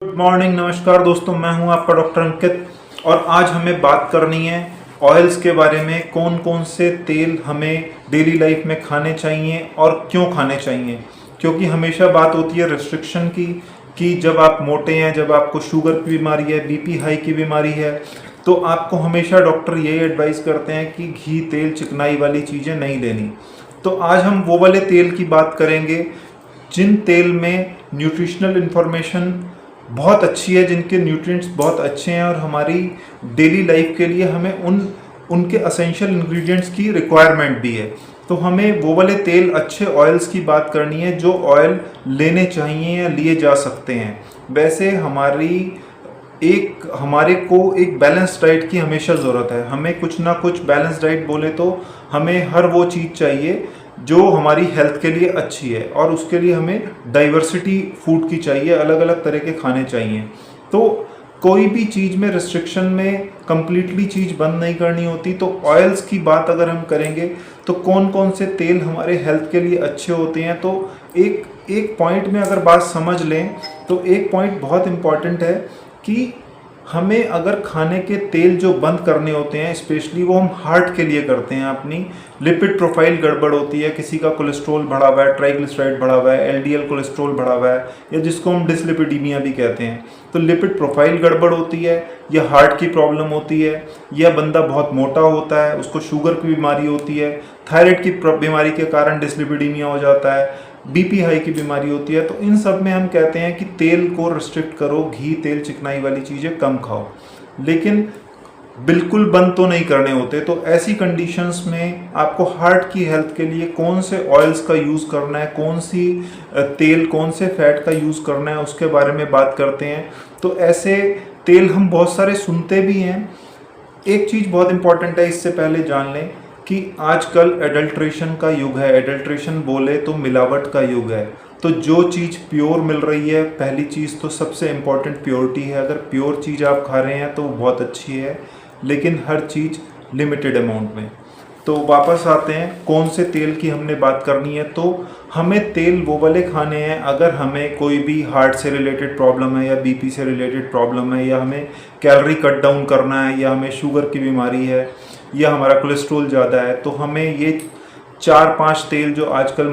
Good morning, नमस्कार दोस्तों, मैं हूं आपका डॉक्टर अंकित। और आज हमें बात करनी है ऑयल्स के बारे में। कौन कौन से तेल हमें डेली लाइफ में खाने चाहिए और क्यों खाने चाहिए। क्योंकि हमेशा बात होती है रिस्ट्रिक्शन की कि जब आप मोटे हैं, जब आपको शुगर की बीमारी है, बीपी हाई की बीमारी है, तो आपको हमेशा डॉक्टर यही एडवाइस करते हैं कि घी, तेल, चिकनाई वाली चीज़ें नहीं लेनी। तो आज हम वो वाले तेल की बात करेंगे जिन तेल में न्यूट्रिशनल इन्फॉर्मेशन बहुत अच्छी है, जिनके न्यूट्रिएंट्स बहुत अच्छे हैं और हमारी डेली लाइफ के लिए हमें उनके असेंशियल इंग्रेडिएंट्स की रिक्वायरमेंट भी है। तो हमें वो वाले तेल, अच्छे ऑयल्स की बात करनी है जो ऑयल लेने चाहिए या लिए जा सकते हैं। वैसे हमारे को एक बैलेंस डाइट की हमेशा ज़रूरत है। हमें कुछ ना कुछ बैलेंस डाइट बोले तो हमें हर वो चीज़ चाहिए जो हमारी हेल्थ के लिए अच्छी है, और उसके लिए हमें डाइवर्सिटी फूड की चाहिए, अलग अलग तरह के खाने चाहिए। तो कोई भी चीज़ में रिस्ट्रिक्शन में कंप्लीटली चीज़ बंद नहीं करनी होती। तो ऑयल्स की बात अगर हम करेंगे तो कौन कौन से तेल हमारे हेल्थ के लिए अच्छे होते हैं, तो एक पॉइंट में अगर बात समझ लें तो एक पॉइंट बहुत इम्पॉर्टेंट है कि हमें अगर खाने के तेल जो बंद करने होते हैं, स्पेशली वो हम हार्ट के लिए करते हैं। अपनी लिपिड प्रोफाइल गड़बड़ होती है, किसी का कोलेस्ट्रॉल बढ़ा हुआ है, ट्राइग्लिसराइड बढ़ा हुआ है, एलडीएल कोलेस्ट्रॉल बढ़ा हुआ है, या जिसको हम डिसलिपिडीमिया भी कहते हैं। तो लिपिड प्रोफाइल गड़बड़ होती है, या हार्ट की प्रॉब्लम होती है, या बंदा बहुत मोटा होता है, उसको शुगर की बीमारी होती है, थायराइड की बीमारी के कारण डिसलिपिडीमिया हो जाता है, बीपी हाई की बीमारी होती है। तो इन सब में हम कहते हैं कि तेल को रिस्ट्रिक्ट करो, घी, तेल, चिकनाई वाली चीज़ें कम खाओ, लेकिन बिल्कुल बंद तो नहीं करने होते। तो ऐसी कंडीशंस में आपको हार्ट की हेल्थ के लिए कौन से ऑयल्स का यूज़ करना है, कौन सी तेल, कौन से फैट का यूज़ करना है, उसके बारे में बात करते हैं। तो ऐसे तेल हम बहुत सारे सुनते भी हैं। एक चीज़ बहुत इंपॉर्टेंट है, इससे पहले जान लें कि आजकल एडल्ट्रेशन का युग है। एडल्ट्रेशन बोले तो मिलावट का युग है। तो जो चीज़ प्योर मिल रही है, पहली चीज़ तो सबसे इम्पॉर्टेंट प्योरिटी है। अगर प्योर चीज़ आप खा रहे हैं तो वो बहुत अच्छी है, लेकिन हर चीज़ लिमिटेड अमाउंट में। तो वापस आते हैं कौन से तेल की हमने बात करनी है। तो हमें तेल वो वाले खाने हैं अगर हमें कोई भी हार्ट से रिलेटेड प्रॉब्लम है, या बीपी से रिलेटेड प्रॉब्लम है, या हमें कैलोरी कट डाउन करना है, या हमें शुगर की बीमारी है, या हमारा कोलेस्ट्रॉल ज़्यादा है। तो हमें ये 4-5 तेल जो आजकल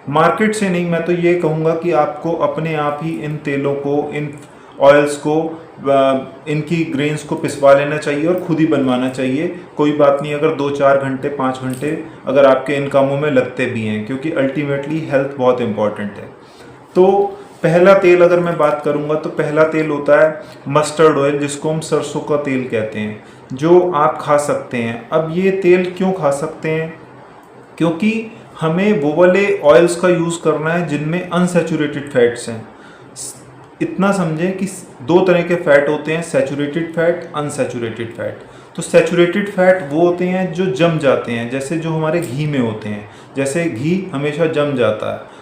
मार्केट से नहीं, मैं तो ये कहूँगा कि आपको अपने आप ही इन तेलों को, इन ऑयल्स को, इनकी ग्रेन्स को पिसवा लेना चाहिए और खुद ही बनवाना चाहिए। कोई बात नहीं अगर 2-4 घंटे, 5 घंटे अगर आपके इन कामों में लगते भी हैं, क्योंकि अल्टीमेटली हेल्थ बहुत इंपॉर्टेंट है। तो पहला तेल अगर मैं बात करूंगा तो पहला तेल होता है मस्टर्ड ऑयल, जिसको हम सरसों का तेल कहते हैं, जो आप खा सकते हैं। अब ये तेल क्यों खा सकते हैं? क्योंकि हमें वो वाले ऑयल्स का यूज़ करना है जिनमें अनसैचुरेटेड फैट्स हैं। इतना समझें कि 2 तरह के फैट होते हैं, सैचुरेटेड फैट, अनसैचुरेटेड फैट। तो सैचुरेटेड फैट वो होते हैं जो जम जाते हैं, जैसे जो हमारे घी में होते हैं। जैसे घी हमेशा जम जाता है,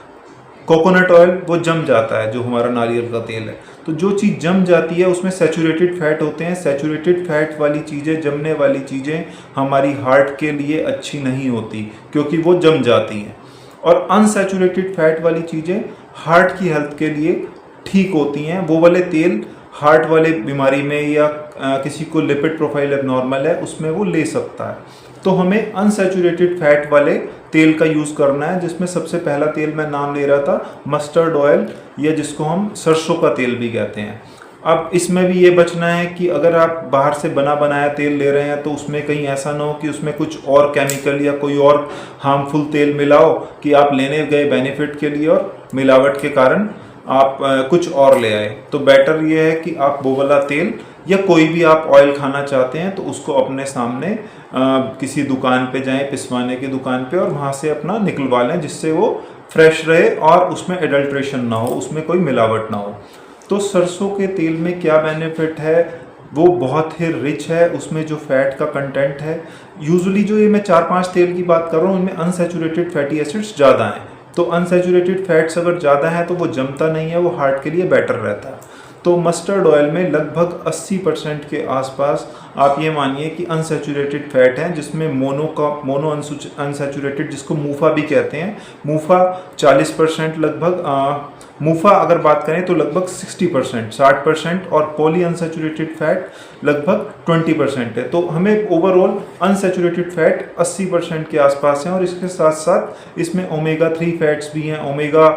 कोकोनट ऑयल वो जम जाता है, जो हमारा नारियल का तेल है। तो जो चीज़ जम जाती है उसमें सैचुरेटेड फैट होते हैं। सैचुरेटेड फैट वाली चीज़ें, जमने वाली चीज़ें हमारी हार्ट के लिए अच्छी नहीं होती, क्योंकि वो जम जाती हैं। और अनसैचुरेटेड फैट वाली चीज़ें हार्ट की हेल्थ के लिए ठीक होती हैं। वो वाले तेल हार्ट वाले बीमारी में, या किसी को लिपिड प्रोफाइल एबनॉर्मल है, उसमें वो ले सकता है। तो हमें अनसैचुरेटेड फैट वाले तेल का यूज़ करना है, जिसमें सबसे पहला तेल मैं नाम ले रहा था मस्टर्ड ऑयल, या जिसको हम सरसों का तेल भी कहते हैं। अब इसमें भी ये बचना है कि अगर आप बाहर से बना बनाया तेल ले रहे हैं तो उसमें कहीं ऐसा ना हो कि उसमें कुछ और केमिकल या कोई और हार्मफुल तेल मिला हो, कि आप लेने गए बेनिफिट के लिए और मिलावट के कारण आप कुछ और ले आए। तो बेटर ये है कि आप वो वाला तेल, या कोई भी आप ऑयल खाना चाहते हैं तो उसको अपने सामने किसी दुकान पे जाएं, पिसवाने की दुकान पे, और वहाँ से अपना निकलवा लें, जिससे वो फ्रेश रहे और उसमें एडल्ट्रेशन ना हो, उसमें कोई मिलावट ना हो। तो सरसों के तेल में क्या बेनिफिट है? वो बहुत ही रिच है, उसमें जो फैट का कंटेंट है, यूजुअली जो ये मैं 4-5 तेल की बात कर रहा हूँ, इनमें अनसैचुरेटेड फैटी एसिड्स ज़्यादा हैं। तो अनसैचुरेटेड फैट्स अगर ज़्यादा है तो वो जमता नहीं है, वो हार्ट के लिए बेटर रहता है। तो मस्टर्ड ऑयल में लगभग 80% के आसपास आप ये मानिए कि अनसैचुरेटेड फैट है, जिसमें मोनो अनसैचुरेटेड, जिसको मूफा भी कहते हैं, मूफा 40% लगभग, मूफा अगर बात करें तो लगभग 60%, 60%, और पॉली अनसैचुरेटेड फैट लगभग 20% है। तो हमें ओवरऑल अनसैचुरेटेड फैट 80% के आसपास है, और इसके साथ साथ इसमें ओमेगा 3 फैट्स भी हैं, ओमेगा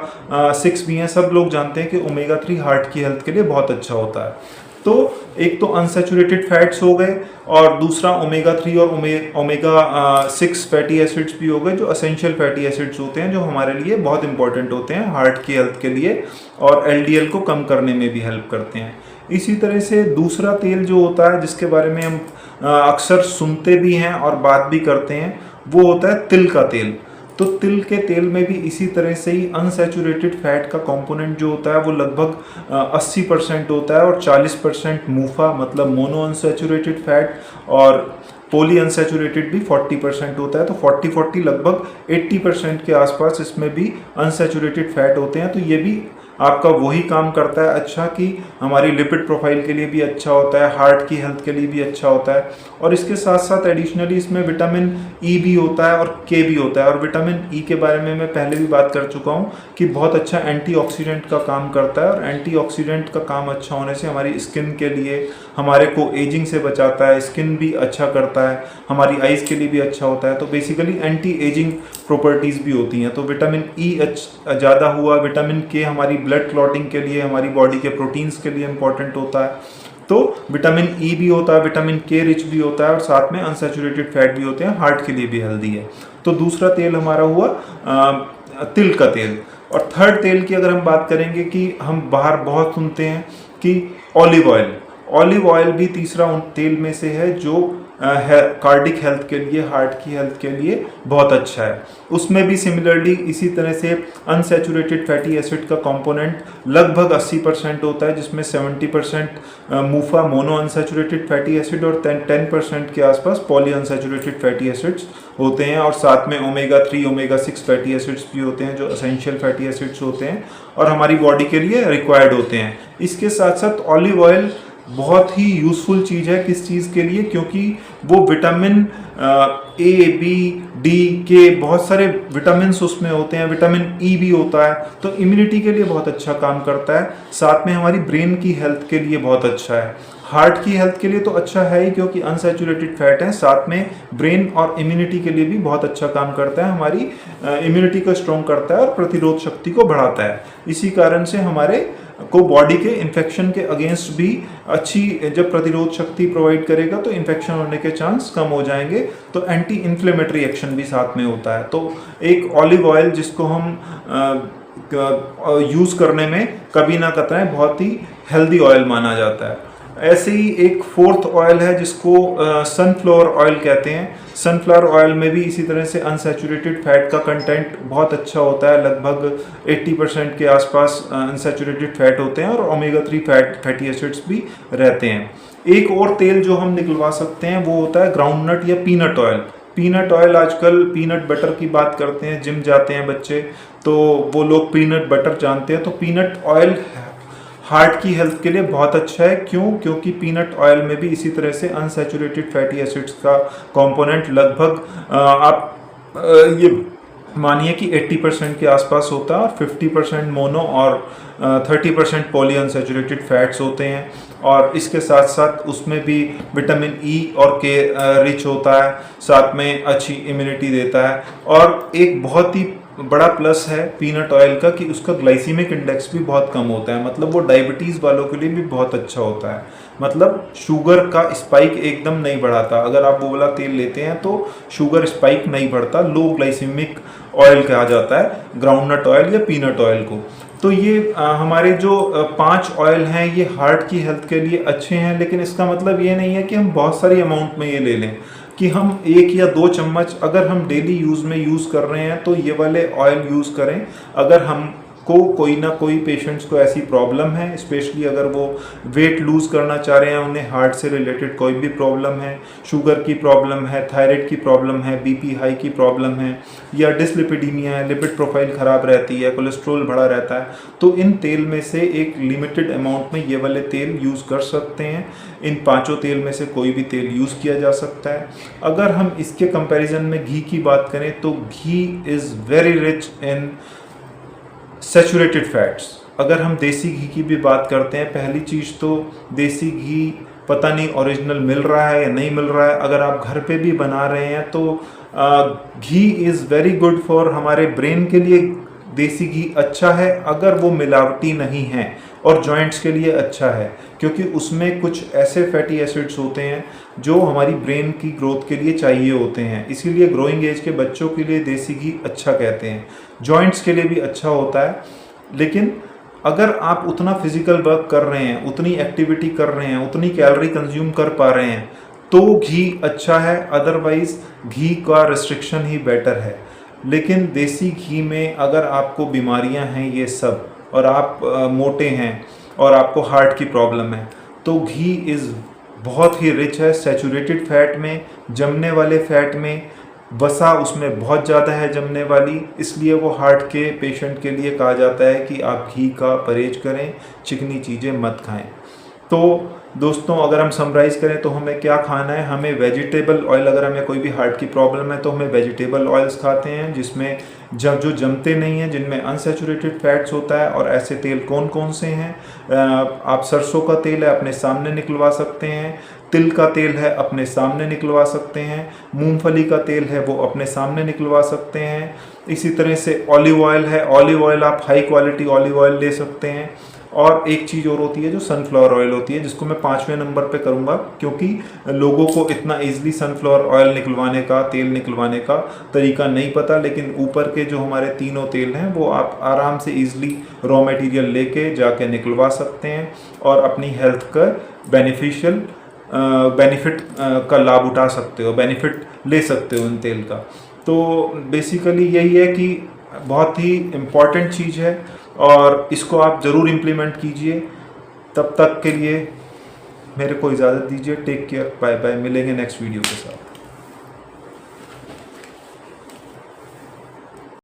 6 भी हैं। सब लोग जानते हैं कि ओमेगा 3 हार्ट की हेल्थ के लिए बहुत अच्छा होता है। तो एक तो अनसैचुरेटेड फैट्स हो गए, और दूसरा ओमेगा 3 और ओमेगा 6 फैटी एसिड्स भी हो गए, जो असेंशियल फैटी एसिड्स होते हैं, जो हमारे लिए बहुत इंपॉर्टेंट होते हैं हार्ट की हेल्थ के लिए, और एलडीएल को कम करने में भी हेल्प करते हैं। इसी तरह से दूसरा तेल जो होता है, जिसके बारे में हम अक्सर सुनते भी हैं और बात भी करते हैं, वो होता है तिल का तेल। तो तिल के तेल में भी इसी तरह से ही अनसैचुरेटेड फैट का कंपोनेंट जो होता है वो लगभग 80% होता है, और 40% मूफा मतलब मोनो अनसैचुरेटेड फैट, और पॉली अनसैचुरेटेड भी 40% होता है। तो 40-40 लगभग 80% के आसपास इसमें भी अनसैचुरेटेड फैट होते हैं। तो ये भी आपका वही काम करता है अच्छा, कि हमारी लिपिड प्रोफाइल के लिए भी अच्छा होता है, हार्ट की हेल्थ के लिए भी अच्छा होता है। और इसके साथ साथ एडिशनली इसमें विटामिन ई भी होता है और के भी होता है। और विटामिन ई के बारे में मैं पहले भी बात कर चुका हूँ कि बहुत अच्छा एंटीऑक्सीडेंट का काम करता है, और एंटीऑक्सीडेंट का काम अच्छा होने से हमारी स्किन के लिए, हमारे को एजिंग से बचाता है, स्किन भी अच्छा करता है, हमारी आइज़ के लिए भी अच्छा होता है। तो बेसिकली एंटी एजिंग प्रॉपर्टीज़ भी होती हैं। तो विटामिन ई ज़्यादा हुआ, विटामिन के हमारी ब्लड क्लॉटिंग के लिए, हमारी बॉडी के प्रोटीन्स के लिए इंपॉर्टेंट होता है। तो विटामिन ई भी होता है, विटामिन के रिच भी होता है, और साथ में अनसैचुरेटेड फैट भी होते हैं, हार्ट के लिए भी हेल्दी है। तो दूसरा तेल हमारा हुआ तिल का तेल। और थर्ड तेल की अगर हम बात करेंगे, कि हम बाहर बहुत सुनते हैं कि ऑलिव ऑयल, ऑलिव ऑयल भी तीसरा उन तेल में से है जो कार्डिक हेल्थ के लिए, हार्ट की हेल्थ के लिए बहुत अच्छा है। उसमें भी सिमिलरली इसी तरह से अनसैचुरेटेड फैटी एसिड का कंपोनेंट लगभग 80% होता है, जिसमें 70% मूफा मोनो अनसैचुरेटेड फैटी एसिड और 10% के आसपास पॉली अनसैचुरेटेड फैटी एसिड्स होते हैं, और साथ में ओमेगा 3 ओमेगा 6 फैटी एसिड्स भी होते हैं, जो असेंशियल फैटी एसिड्स होते हैं और हमारी बॉडी के लिए रिक्वायर्ड होते हैं। इसके साथ साथ ऑलिव ऑयल बहुत ही यूज़फुल चीज़ है, किस चीज़ के लिए, क्योंकि वो विटामिन ए, बी, डी के बहुत सारे विटामिन उसमें होते हैं, विटामिन ई भी होता है, तो इम्यूनिटी के लिए बहुत अच्छा काम करता है। साथ में हमारी ब्रेन की हेल्थ के लिए बहुत अच्छा है, हार्ट की हेल्थ के लिए तो अच्छा है ही, क्योंकि अनसैचुरेटेड फैट है। साथ में ब्रेन और इम्यूनिटी के लिए भी बहुत अच्छा काम करता है, हमारी इम्यूनिटी को स्ट्रॉन्ग करता है और प्रतिरोध शक्ति को बढ़ाता है। इसी कारण से हमारे को बॉडी के इन्फेक्शन के अगेंस्ट भी अच्छी जब प्रतिरोध शक्ति प्रोवाइड करेगा, तो इन्फेक्शन होने के चांस कम हो जाएंगे। तो एंटी इन्फ्लेमेटरी एक्शन भी साथ में होता है। तो एक ऑलिव ऑयल जिसको हम यूज़ करने में कभी ना कतराएं, बहुत ही हेल्दी ऑयल माना जाता है। ऐसे ही एक फोर्थ ऑयल है जिसको सनफ्लावर ऑयल कहते हैं। सनफ्लावर ऑयल में भी इसी तरह से अनसैचुरेटेड फैट का कंटेंट बहुत अच्छा होता है, लगभग 80% के आसपास अनसैचुरेटेड फैट होते हैं, और ओमेगा 3 फैटी एसिड्स भी रहते हैं। एक और तेल जो हम निकलवा सकते हैं वो होता है ग्राउंडनट या पीनट ऑयल। पीनट ऑयल, आजकल पीनट बटर की बात करते हैं, जिम जाते हैं बच्चे तो वो लोग पीनट बटर जानते हैं। तो पीनट ऑयल हार्ट की हेल्थ के लिए बहुत अच्छा है। क्यों? क्योंकि पीनट ऑयल में भी इसी तरह से अनसैचुरेटेड फैटी एसिड्स का कंपोनेंट लगभग ये मानिए कि 80% के आसपास होता है, और 50% मोनो और 30% पॉली अनसैचुरेटेड फैट्स होते हैं। और इसके साथ साथ उसमें भी विटामिन ई और के रिच होता है, साथ में अच्छी इम्यूनिटी देता है। और एक बहुत ही बड़ा प्लस है पीनट ऑयल का कि उसका ग्लाइसीमिक इंडेक्स भी बहुत कम होता है, मतलब वो डायबिटीज़ वालों के लिए भी बहुत अच्छा होता है, मतलब शुगर का स्पाइक एकदम नहीं बढ़ाता। अगर आप वो वाला तेल लेते हैं तो शुगर स्पाइक नहीं बढ़ता, लो ग्लाइसीमिक ऑयल कहा जाता है ग्राउंडनट ऑयल या पीनट ऑयल को। तो ये हमारे जो 5 ऑयल हैं ये हार्ट की हेल्थ के लिए अच्छे हैं, लेकिन इसका मतलब ये नहीं है कि हम बहुत सारी अमाउंट में ये ले लें, कि हम 1 या 2 चम्मच अगर हम डेली यूज़ में यूज़ कर रहे हैं तो ये वाले ऑयल यूज़ करें। अगर हम को कोई ना कोई पेशेंट्स को ऐसी प्रॉब्लम है, स्पेशली अगर वो वेट लूज़ करना चाह रहे हैं, उन्हें हार्ट से रिलेटेड कोई भी प्रॉब्लम है, शुगर की प्रॉब्लम है, थायराइड की प्रॉब्लम है, बीपी हाई की प्रॉब्लम है, या डिसलिपिडीमिया है, लिपिड प्रोफाइल ख़राब रहती है, कोलेस्ट्रॉल बढ़ा रहता है, तो इन तेल में से एक लिमिटेड अमाउंट में ये वाले तेल यूज़ कर सकते हैं। इन 5 तेल में से कोई भी तेल यूज़ किया जा सकता है। अगर हम इसके कंपैरिजन में घी की बात करें तो ghee is very rich in saturated fats. अगर हम देसी घी की भी बात करते हैं, पहली चीज़ तो देसी घी पता नहीं ओरिजिनल मिल रहा है या नहीं मिल रहा है। अगर आप घर पे भी बना रहे हैं तो ghee is very good for हमारे ब्रेन के लिए। देसी घी अच्छा है अगर वो मिलावटी नहीं है, और जॉइंट्स के लिए अच्छा है क्योंकि उसमें कुछ ऐसे फैटी एसिड्स होते हैं जो हमारी ब्रेन की ग्रोथ के लिए चाहिए होते हैं। इसीलिए ग्रोइंग एज के बच्चों के लिए देसी घी अच्छा कहते हैं। जॉइंट्स के लिए भी अच्छा होता है, लेकिन अगर आप उतना फिजिकल वर्क कर रहे हैं, उतनी एक्टिविटी कर रहे हैं, उतनी कैलोरी कंज्यूम कर पा रहे हैं तो घी अच्छा है। अदरवाइज घी का रिस्ट्रिक्शन ही बेटर है। लेकिन देसी घी में अगर आपको बीमारियां हैं ये सब, और आप मोटे हैं और आपको हार्ट की प्रॉब्लम है, तो घी इज़ बहुत ही रिच है सैचुरेटेड फैट में, जमने वाले फैट में। वसा उसमें बहुत ज़्यादा है जमने वाली, इसलिए वो हार्ट के पेशेंट के लिए कहा जाता है कि आप घी का परहेज करें, चिकनी चीज़ें मत खाएं। तो दोस्तों, अगर हम समराइज़ करें तो हमें क्या खाना है, हमें वेजिटेबल ऑयल, अगर हमें कोई भी हार्ट की प्रॉब्लम है तो हमें वेजिटेबल ऑयल्स खाते हैं जिसमें जो जमते नहीं हैं, जिनमें अनसैचुरेटेड फैट्स होता है। और ऐसे तेल कौन कौन से हैं? आप सरसों का तेल है अपने सामने निकलवा सकते हैं, तिल का तेल है अपने सामने निकलवा सकते हैं, मूंगफली का तेल है वो अपने सामने निकलवा सकते हैं। इसी तरह से ऑलिव ऑयल है, ऑलिव ऑयल आप हाई क्वालिटी ऑलिव ऑयल ले सकते हैं। और एक चीज़ और होती है जो सनफ्लावर ऑयल होती है, जिसको मैं 5वें नंबर पे करूँगा क्योंकि लोगों को इतना इजीली सनफ्लावर ऑयल निकलवाने का, तेल निकलवाने का तरीका नहीं पता। लेकिन ऊपर के जो हमारे तीनों तेल हैं वो आप आराम से इजीली रॉ मटेरियल लेके जाके निकलवा सकते हैं और अपनी हेल्थ का बेनिफिट का लाभ उठा सकते हो, बेनिफिट ले सकते हो इन तेल का। तो बेसिकली यही है कि बहुत ही इम्पॉर्टेंट चीज़ है और इसको आप ज़रूर इम्प्लीमेंट कीजिए। तब तक के लिए मेरे को इजाज़त दीजिए। Take care, bye bye. मिलेंगे नेक्स्ट वीडियो के साथ।